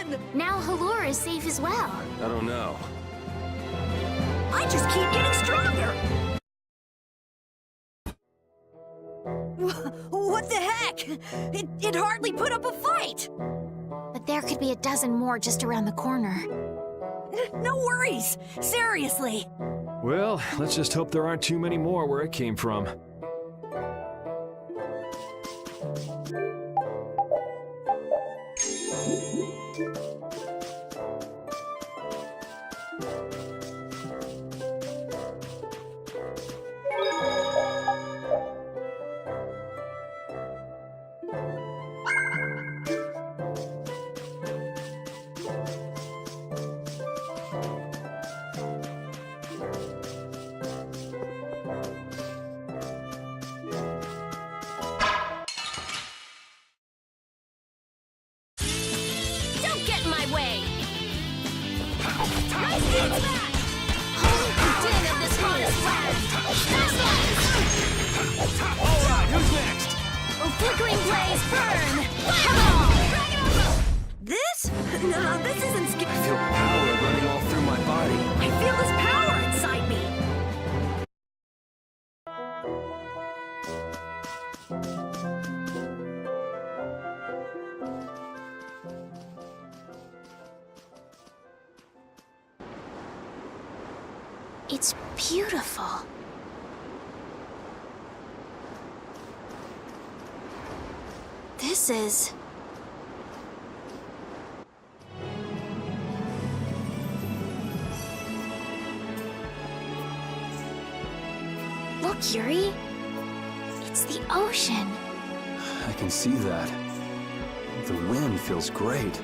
won! Now Halor is safe as well. I don't know. I just keep getting stronger! What the heck? It hardly put up a fight! But there could be a dozen more just around the corner. No worries! Seriously! Well, let's just hope there aren't too many more where it came from. Don't get in my way! Nice dance back! Holy din of this modest land! Alright, who's next? Oh, flickering blaze, burn! Fireball! This? No, this isn't I feel power running all through my body. I feel this power inside me! It's beautiful. This is... Look, Yuri. It's the ocean. I can see that. The wind feels great.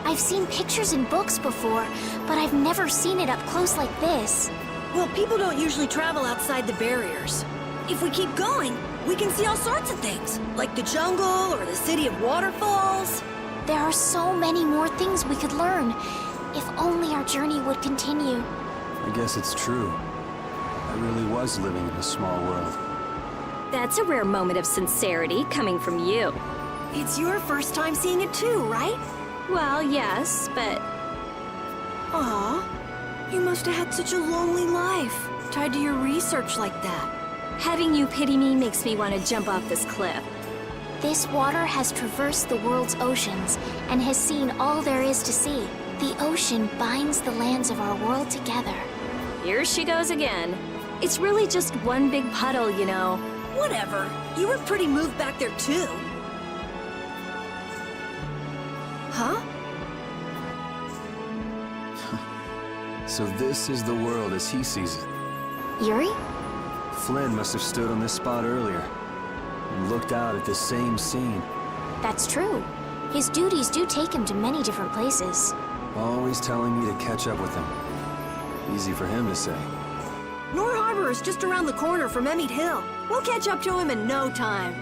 I've seen pictures in books before, but I've never seen it up close like this. Well, people don't usually travel outside the barriers. If we keep going, we can see all sorts of things, like the jungle or the city of waterfalls. There are so many more things we could learn, if only our journey would continue. I guess it's true. I really was living in a small world. That's a rare moment of sincerity coming from you. It's your first time seeing it too, right? Well, yes, but Aw, you must have had such a lonely life, tied to your research like that. having you pity me makes me want to jump off this cliff. This water has traversed the world's oceans and has seen all there is to see. The ocean binds the lands of our world together. Here she goes again. It's really just one big puddle, you know. Whatever. You were pretty moved back there, too. Huh? So this is the world as he sees it. Yuri? Flynn must have stood on this spot earlier and looked out at the same scene. That's true. His duties do take him to many different places. Always telling me to catch up with him. Easy for him to say. Nor Harbor is just around the corner from Emmett Hill. We'll catch up to him in no time.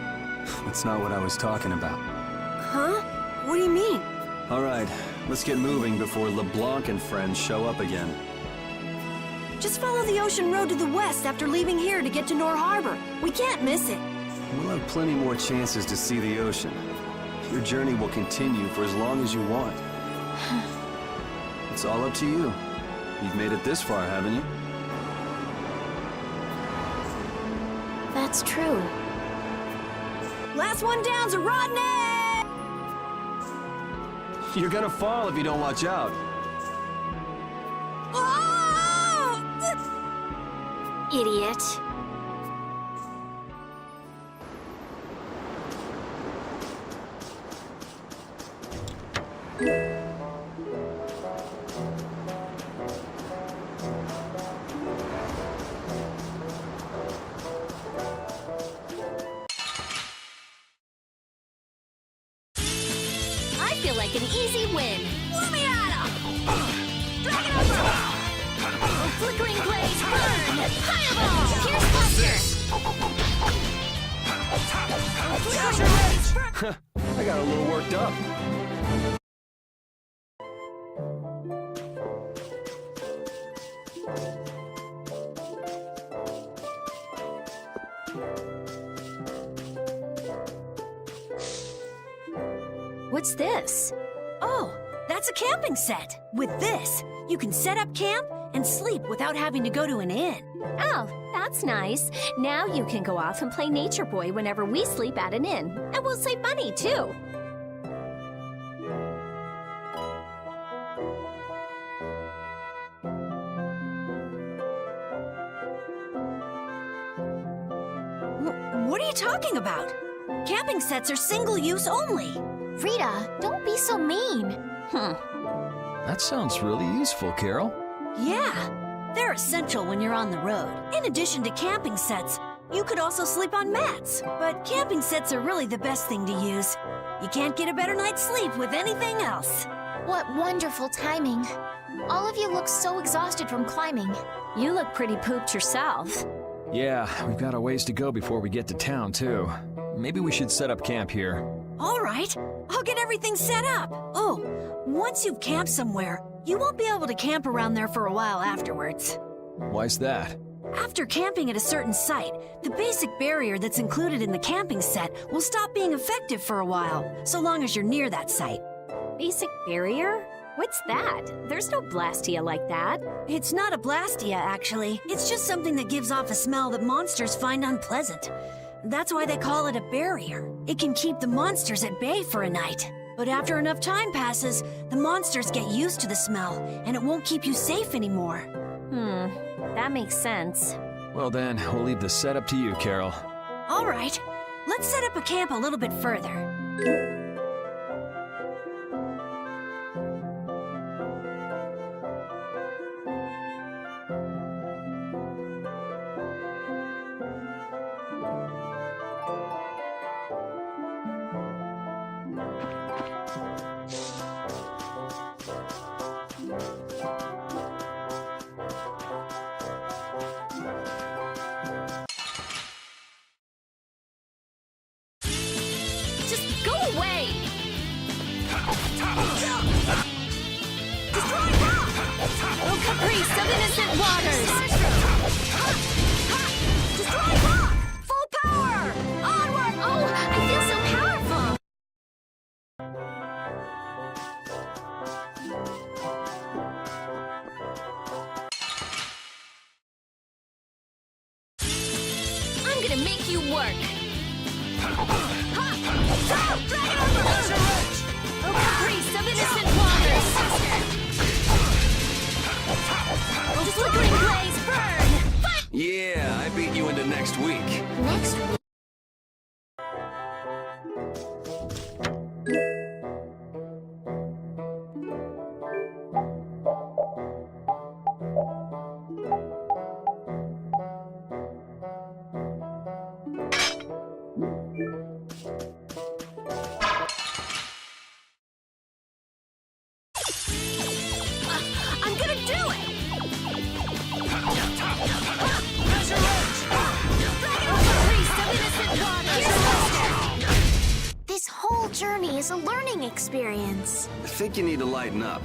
That's not what I was talking about. Huh? What do you mean? All right, let's get moving before LeBlanc and friends show up again. Just follow the ocean road to the west after leaving here to get to Nor Harbor. We can't miss it. We'll have plenty more chances to see the ocean. Your journey will continue for as long as you want. It's all up to you. You've made it this far, haven't you? That's true. Last one down's a Rodney! You're gonna fall if you don't watch out. Oh! Idiot. I feel like an easy win. Lumiata! Dragon over! Oh, flickering blaze, burn! Fireball! Pierce buster! Flickering blaze, burn! I got a little worked up. What's this? Oh, That's a camping set. With this, you can set up camp and sleep without having to go to an inn. Oh, that's nice. Now you can go off and play Nature Boy whenever we sleep at an inn. And we'll save money, too. What are you talking about? Camping sets are single-use only. Rita, don't be so mean. That sounds really useful, Carol. Yeah, they're essential when you're on the road. In addition to camping sets, you could also sleep on mats. But camping sets are really the best thing to use. You can't get a better night's sleep with anything else. What wonderful timing. All of you look so exhausted from climbing. You look pretty pooped yourself. Yeah, we've got a ways to go before we get to town, too. Maybe we should set up camp here. All right, I'll get everything set up. Oh, once you've camped somewhere, you won't be able to camp around there for a while afterwards. Why's that? After camping at a certain site, the basic barrier that's included in the camping set will stop being effective for a while, so long as you're near that site. Basic barrier? What's that? There's no Blastia like that. It's not a Blastia, actually. It's just something that gives off a smell that monsters find unpleasant. That's why they call it a barrier. It can keep the monsters at bay for a night. But after enough time passes, the monsters get used to the smell, and it won't keep you safe anymore. That makes sense. Well then, we'll leave the setup to you, Carol. All right, let's set up a camp a little bit further. Just go away! Oh, caprice of innocent waters! Destroy rock! Full power! Onward! Oh, I feel so powerful. I'm gonna make you work! Oh, caprice of innocent waters! Oh, flickering blaze, burn! Yeah, I beat you into next week. Next week. I'm gonna do it! This whole journey is a learning experience. I think you need to lighten up.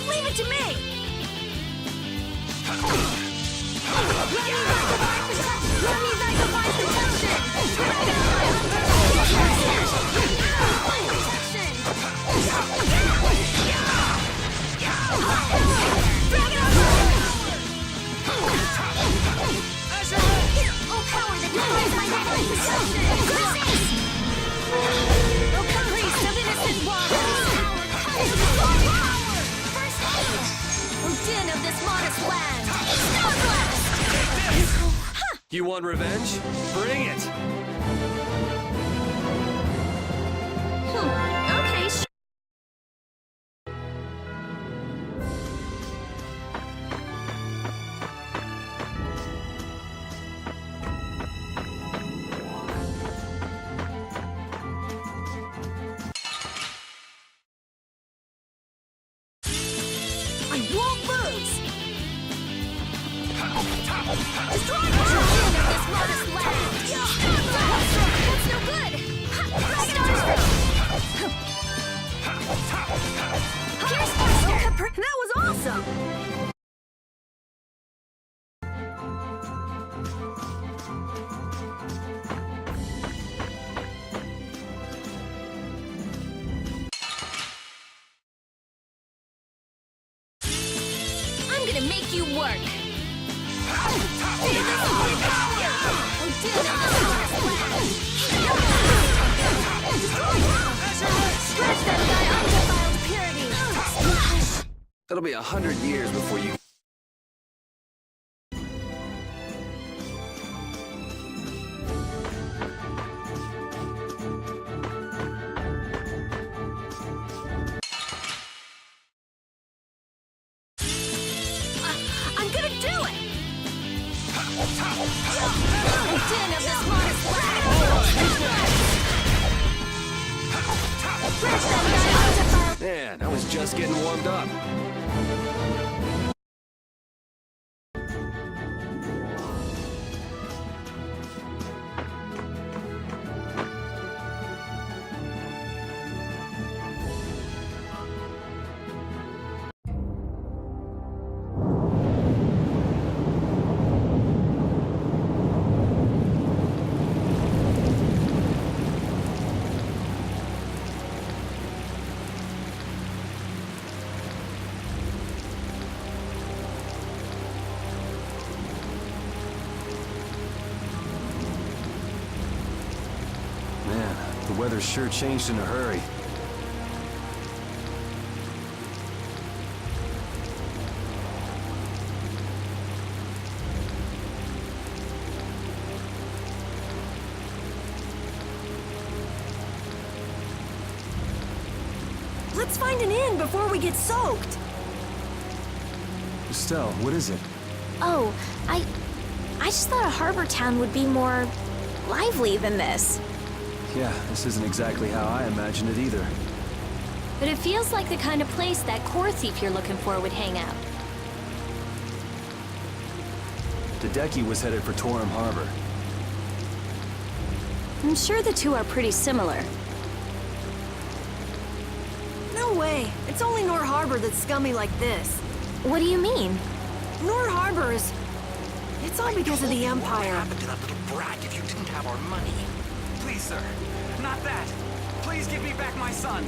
Leave it to me! Let me magnify protection! Oh, power that defies my magnetic perception. Oh, caprice of innocent waters! First aid. Oh, din of this modest land! Star blast! You want revenge? Bring it! Okay, Destroy all of this modest land! That's no good! Here's faster! That was awesome! I'm gonna make you work! Stretch that guy undefiled purity! It'll be 100 years before you... I'm gonna do it! Din of this modest land! Stretch that guy undefiled... Man, I was just getting warmed up. Man, the weather sure changed in a hurry. Let's find an inn before we get soaked. Estelle, what is it? Oh, I just thought a harbor town would be more lively than this. Yeah, this isn't exactly how I imagined it either. But it feels like the kind of place that core thief you're looking for would hang out. Hideki was headed for Torum Harbor. I'm sure the two are pretty similar. No way. It's only Nor Harbor that's scummy like this. What do you mean? Nor Harbor is... It's all because of the What Empire. happened to that little brat if you didn't have our money? Please, sir. Not that. Please give me back my son.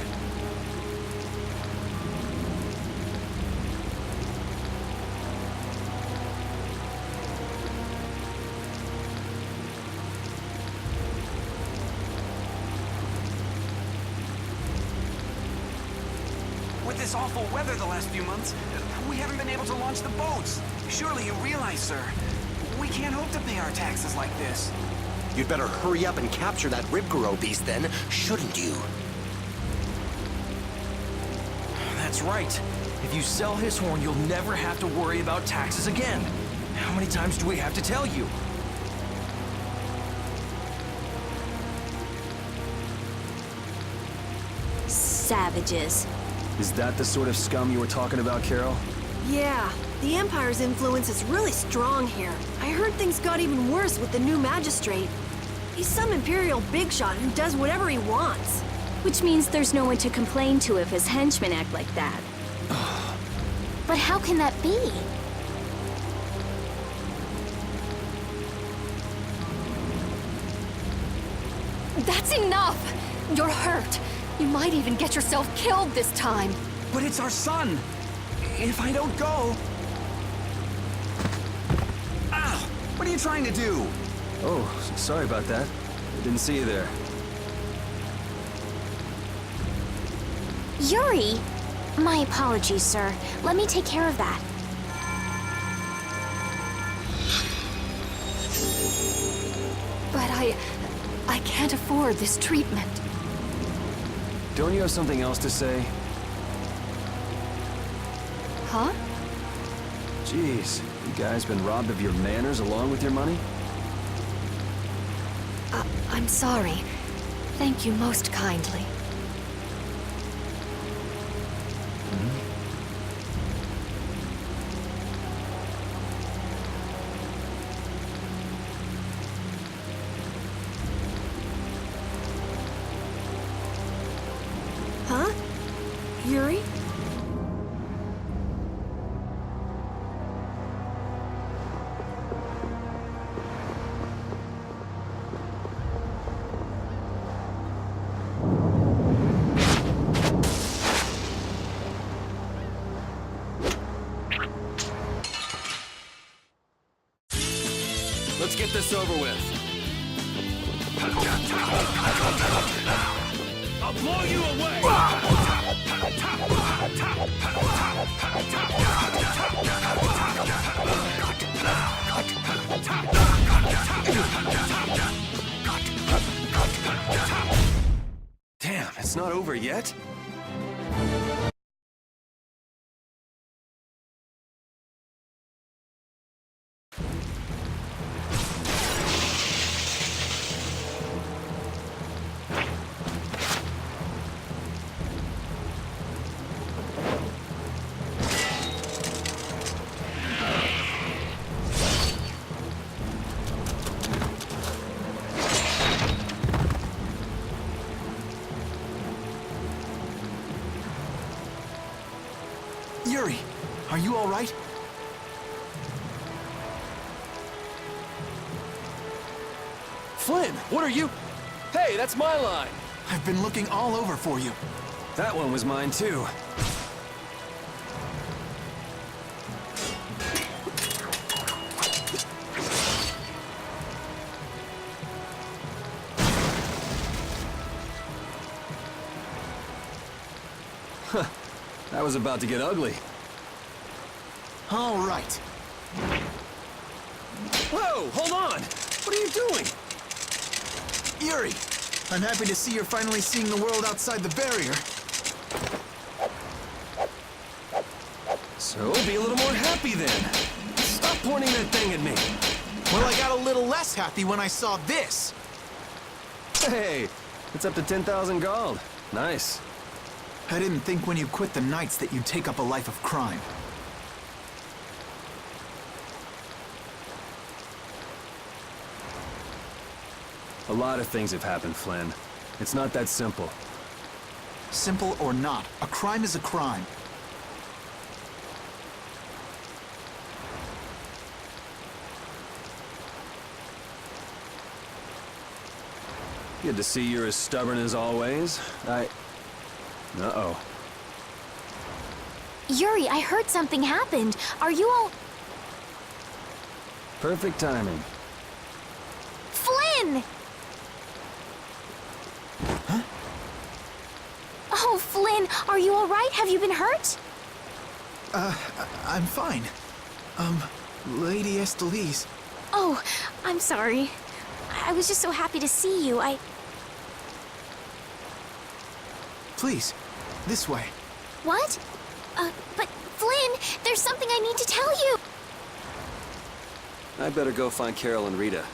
With this awful weather the last few months, we haven't been able to launch the boats. Surely you realize, sir, we can't hope to pay our taxes like this. You'd better hurry up and capture that Ribgaro beast then, shouldn't you? That's right. If you sell his horn, you'll never have to worry about taxes again. How many times do we have to tell you? Savages. Is that the sort of scum you were talking about, Carol? Yeah, the Empire's influence is really strong here. I heard things got even worse with the new magistrate. He's some Imperial bigshot who does whatever he wants. Which means there's no one to complain to if his henchmen act like that. But how can that be? That's enough! You're hurt. You might even get yourself killed this time. But it's our son! If I don't go... Ow! What are you trying to do? Oh, sorry about that. I didn't see you there. Yuri! My apologies, sir. Let me take care of that. But I can't afford this treatment. Don't you have something else to say? Huh? Jeez, you guys been robbed of your manners along with your money? I'm sorry. Thank you most kindly. Let's get this over with. I'll blow you away! Damn, it's not over yet? Yuri, are you all right? Flynn, what are you? Hey, that's my line! I've been looking all over for you. That one was mine too. Huh, that was about to get ugly. All right. Whoa, hold on! What are you doing? Yuri, I'm happy to see you're finally seeing the world outside the barrier. So, be a little more happy then. Stop pointing that thing at me. Well, I got a little less happy when I saw this. Hey, it's up to 10,000 gold. Nice. I didn't think when you quit the Knights that you'd take up a life of crime. A lot of things have happened, Flynn. It's not that simple. Simple or not, a crime is a crime. Good to see you're as stubborn as always. Uh-oh. Yuri, I heard something happened. Are you all... Perfect timing. Flynn! Huh? Oh, Flynn, are you all right? Have you been hurt? I'm fine. Lady Estelise. Oh, I'm sorry. I was just so happy to see you. Please, this way. What? But Flynn, there's something I need to tell you. I better go find Carol and Rita.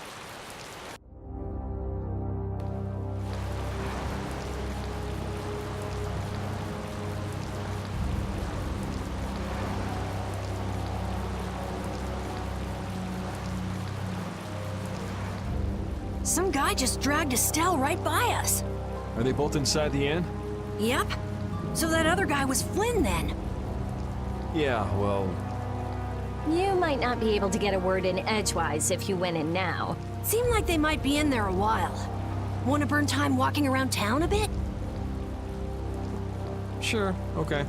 Some guy just dragged Estelle right by us. Are they both inside the inn? Yep. So that other guy was Flynn then. Yeah, well... You might not be able to get a word in edgewise if you went in now. Seemed like they might be in there a while. Want to burn time walking around town a bit? Sure, okay.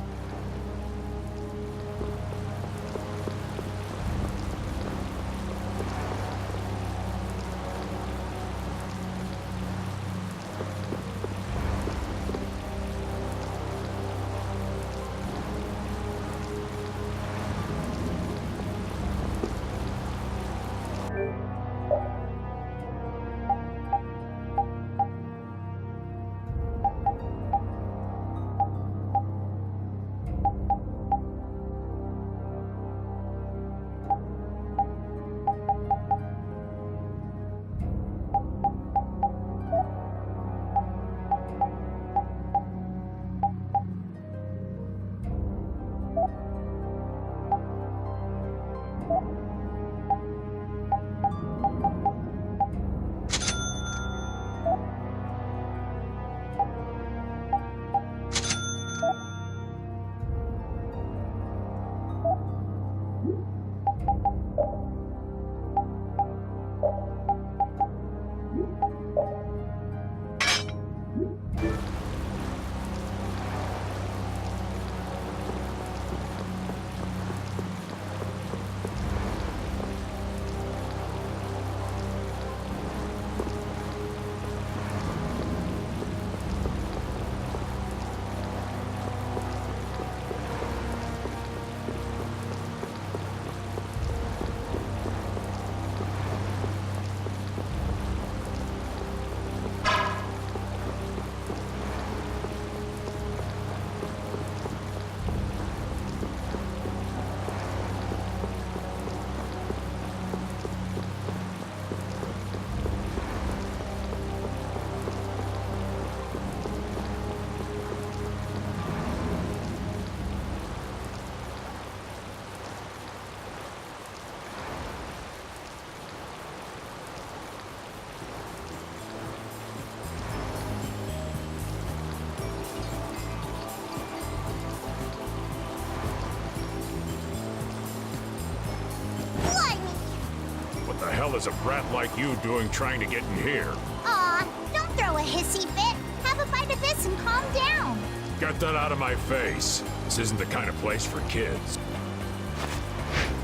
What the hell is a brat like you doing trying to get in here? Aw, don't throw a hissy fit. Have a bite of this and calm down. Get that out of my face. This isn't the kind of place for kids.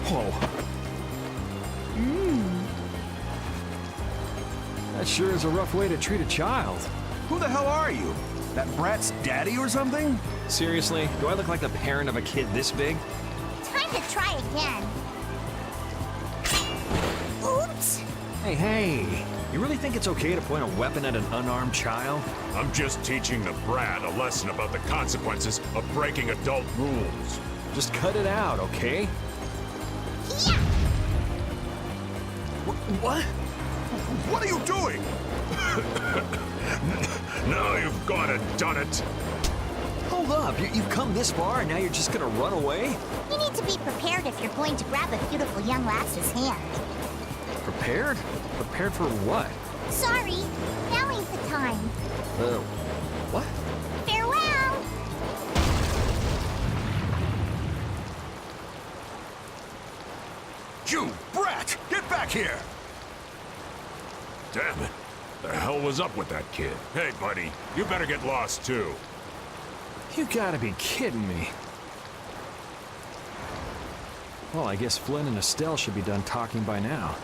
Whoa. That sure is a rough way to treat a child. Who the hell are you? That brat's daddy or something? Seriously, do I look like the parent of a kid this big? Time to try again. Oops. Hey, you really think it's okay to point a weapon at an unarmed child? I'm just teaching the brat a lesson about the consequences of breaking adult rules. Just cut it out, okay? Yeah. What? What are you doing? Now you've gone and done it. Hold up, you've come this far and now you're just gonna run away? You need to be prepared if you're going to grab a beautiful young lass's hand. Prepared? Prepared for what? Sorry, now ain't the time. What? Farewell! You brat! Get back here! Damn it. The hell was up with that kid? Hey, buddy, you better get lost too. You gotta be kidding me. Well, I guess Flynn and Estelle should be done talking by now.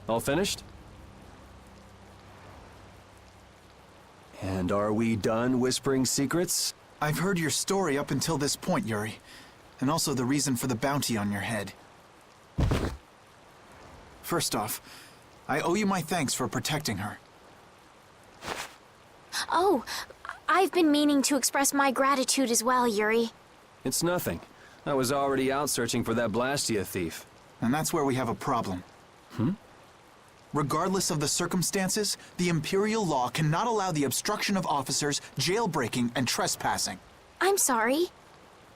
All finished? And are we done whispering secrets? I've heard your story up until this point, Yuri. And also the reason for the bounty on your head. First off, I owe you my thanks for protecting her. Oh, I've been meaning to express my gratitude as well, Yuri. It's nothing. I was already out searching for that Blastia thief. And that's where we have a problem. Regardless of the circumstances, the Imperial law cannot allow the obstruction of officers, jailbreaking, and trespassing. I'm sorry.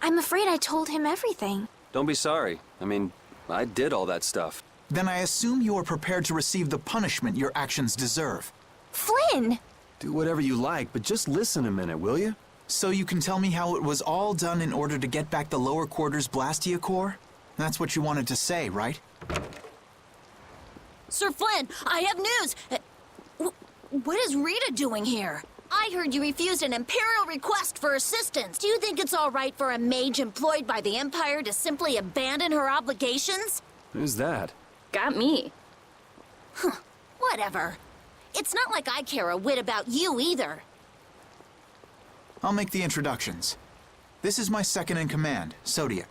I'm afraid I told him everything. Don't be sorry. I mean, I did all that stuff. Then I assume you are prepared to receive the punishment your actions deserve. Flynn! Do whatever you like, but just listen a minute, will you? So you can tell me how it was all done in order to get back the lower quarters Blastia core? That's what you wanted to say, right? Sir Flynn, I have news! What is Rita doing here? I heard you refused an Imperial request for assistance. Do you think it's all right for a mage employed by the Empire to simply abandon her obligations? Who's that? Got me. Whatever. It's not like I care a whit about you either. I'll make the introductions. This is my second-in-command, Zodiac.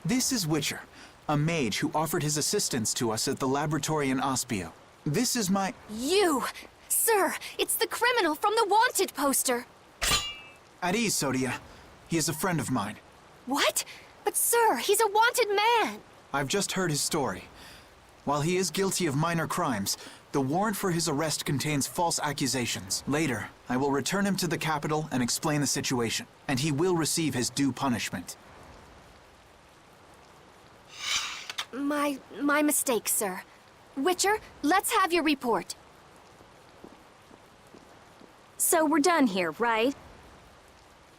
This is Witcher, a mage who offered his assistance to us at the laboratory in Ospio. This is my... You! Sir, it's the criminal from the wanted poster! At ease, Sodia. He is a friend of mine. What? But sir, he's a wanted man! I've just heard his story. While he is guilty of minor crimes, the warrant for his arrest contains false accusations. Later, I will return him to the capital and explain the situation, and he will receive his due punishment. My mistake, sir. Witcher, let's have your report. So we're done here, right?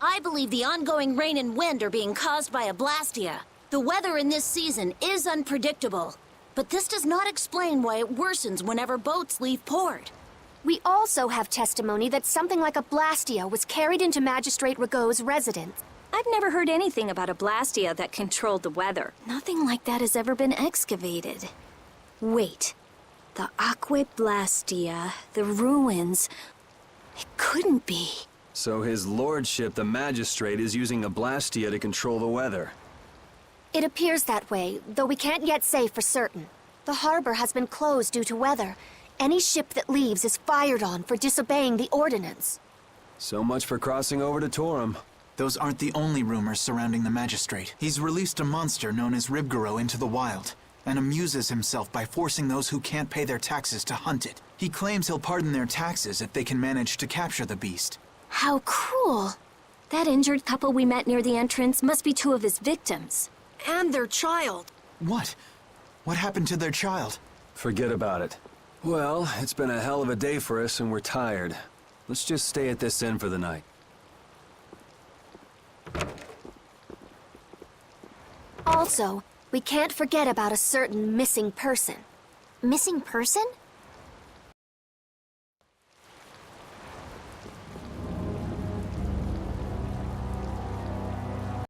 I believe the ongoing rain and wind are being caused by a Blastia. The weather in this season is unpredictable, but this does not explain why it worsens whenever boats leave port. We also have testimony that something like a Blastia was carried into Magistrate Rigaud's residence. I've never heard anything about a Blastia that controlled the weather. Nothing like that has ever been excavated. Wait. The Aqua Blastia, the ruins... It couldn't be. So his lordship, the magistrate, is using a Blastia to control the weather. It appears that way, though we can't yet say for certain. The harbor has been closed due to weather. Any ship that leaves is fired on for disobeying the ordinance. So much for crossing over to Torum. Those aren't the only rumors surrounding the magistrate. He's released a monster known as Ribgaro into the wild, and amuses himself by forcing those who can't pay their taxes to hunt it. He claims he'll pardon their taxes if they can manage to capture the beast. How cruel. That injured couple we met near the entrance must be two of his victims. And their child. What? What happened to their child? Forget about it. Well, it's been a hell of a day for us and we're tired. Let's just stay at this inn for the night. Also, we can't forget about a certain missing person. Missing person?